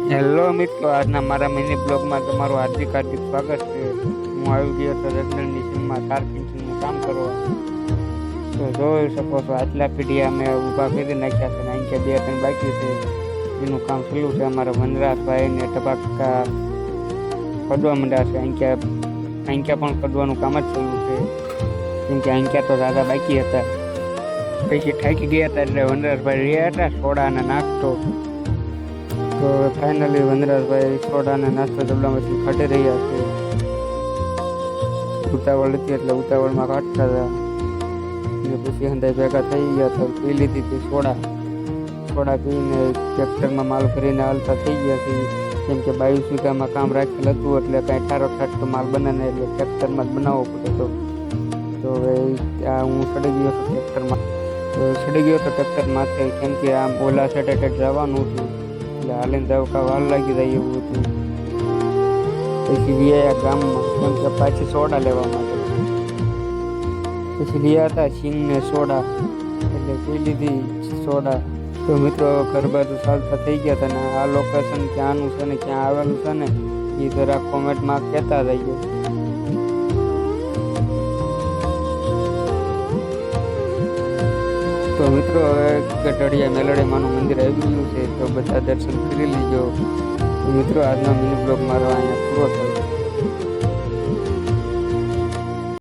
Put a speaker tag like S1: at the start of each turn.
S1: Hello મિત્રો, આજના મારા મિની બ્લોગમાં તમારું હાર્દિક સ્વાગત છે. હું આવી ગયો તો રજનની સીમમાં તાર પિંચનું કામ કરવા. તો જોઈ શકો છો આટલા પીઢી અમે ઊભા કરી નાખ્યા છે. અહીં બે ત્રણ બાકી છે, એનું કામ ચાલુ છે. અમારા વનરાજભાઈને ટબાકા કડવા માંડ્યા છે. અહીં પણ કડવાનું કામ જ ચાલુ છે, કેમ કે અહીં તો દાદા બાકી હતા. પછી થાકી ગયા હતા એટલે વનરાજભાઈ રહ્યા હતા સોડાને નાખતો. તો ફાઇનલી વનરાજભાઈ સોડાને નાસ્તો ડબલામાંથી કાઢી રહ્યા છે. ઉતાવળ હતી એટલે ઉતાવળમાં કાઢતા હતા. અને પછી હંધાઈ ભેગા થઈ ગયા તો પી લીધી હતી સોડા પીને ટ્રેક્ટરમાં માલ ભરીને હાલતા થઈ ગયા છે. કેમ કે 22 વીઘામાં કામ રાખેલ હતું એટલે કાંઈ ઠારો ઠાટ તો માલ બને નહીં, એટલે ટ્રેક્ટરમાં જ બનાવવો પડે. તો હવે હું ચડી ગયો હતો ટ્રેક્ટરમાં. ટ્રેક્ટર માથે, કેમ કે આમ ઓલા સાઈડે જવાનું હતું એટલે હાલીને દવકા વાર લાગી જાય એવું હતું. પછી ગયા ગામમાં, કેમ કે પાછી સોડા લેવા માટે. પછી ગયા હતા સિંગ ને સોડા, એટલે પી લીધી સોડા. તો મિત્રો ઘર બાજુ ચાલતા થઈ ગયા હતા ને આ લોકેશન ક્યાંનું છે ને ક્યાં આવેલું છે ને એ જરા કોમેન્ટમાં કહેતા રહીએ. તો મિત્રો હવે ગઢડિયા મેલડીમાનું મંદિર આવી ગયું છે, તો બધા દર્શન કરી લીજો. તો મિત્રો આજનો મિની બ્લોગ મારો અહીંયા પૂરો થયો.